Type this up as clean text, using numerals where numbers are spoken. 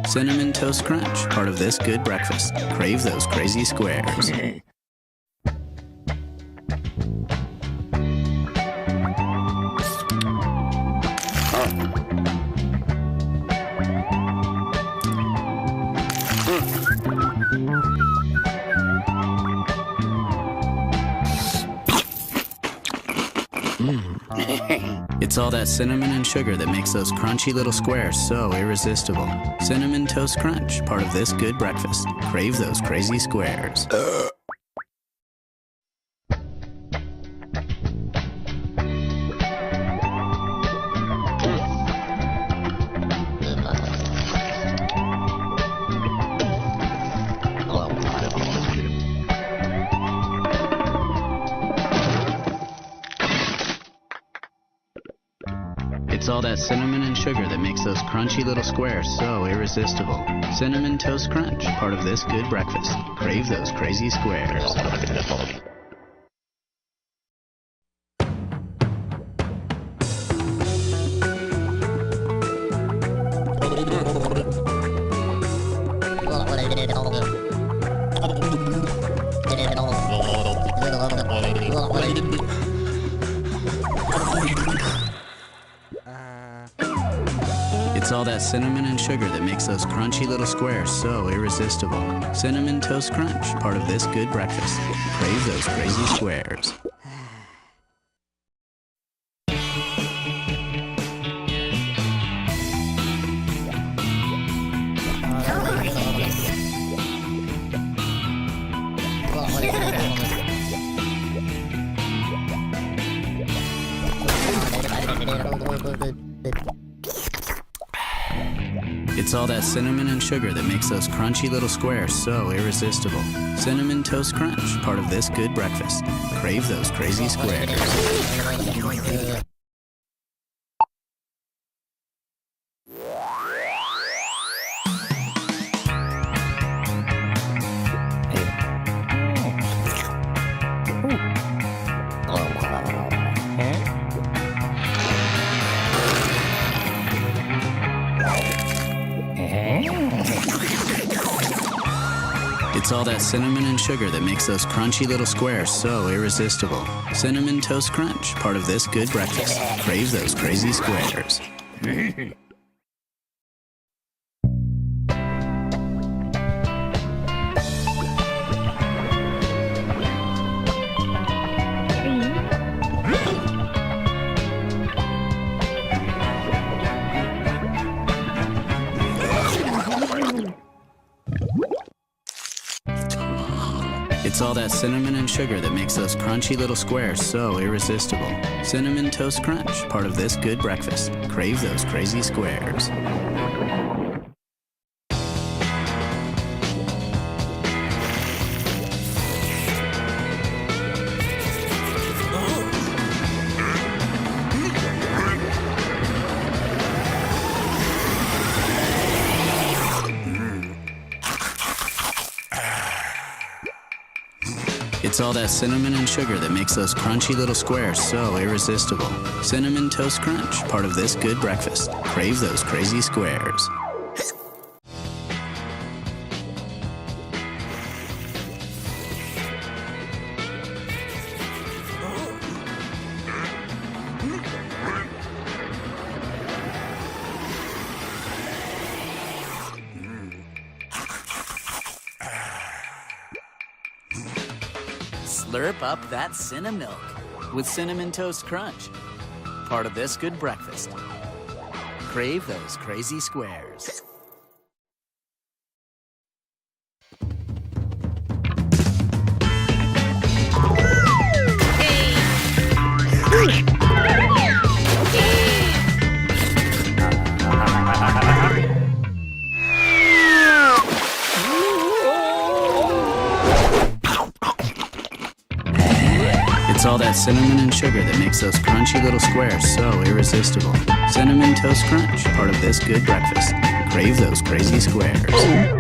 Cinnamon Toast Crunch, part of this good breakfast. Crave those crazy squares. It's all that cinnamon and sugar that makes those crunchy little squares so irresistible. Cinnamon Toast Crunch, part of this good breakfast. Crave those crazy squares. It's all that cinnamon and sugar that makes those crunchy little squares so irresistible. Cinnamon Toast Crunch, part of this good breakfast. Crave those crazy squares. It's all that cinnamon and sugar that makes those crunchy little squares so irresistible. Cinnamon Toast Crunch, part of this good breakfast. Crave those crazy squares. It's all that cinnamon and sugar that makes those crunchy little squares so irresistible. Cinnamon Toast Crunch, part of this good breakfast. Crave those crazy squares. It's all that cinnamon and sugar that makes those crunchy little squares so irresistible. Cinnamon Toast Crunch, part of this good breakfast. Crave those crazy squares. It's all that cinnamon and sugar that makes those crunchy little squares so irresistible. Cinnamon Toast Crunch, part of this good breakfast. Crave those crazy squares. It's all that cinnamon and sugar that makes those crunchy little squares so irresistible. Cinnamon Toast Crunch, part of this good breakfast. Crave those crazy squares. Slurp up that Cinnamilk with Cinnamon Toast Crunch, part of this good breakfast. Crave those crazy squares. It's all that cinnamon and sugar that makes those crunchy little squares so irresistible. Cinnamon Toast Crunch, part of this good breakfast. Crave those crazy squares.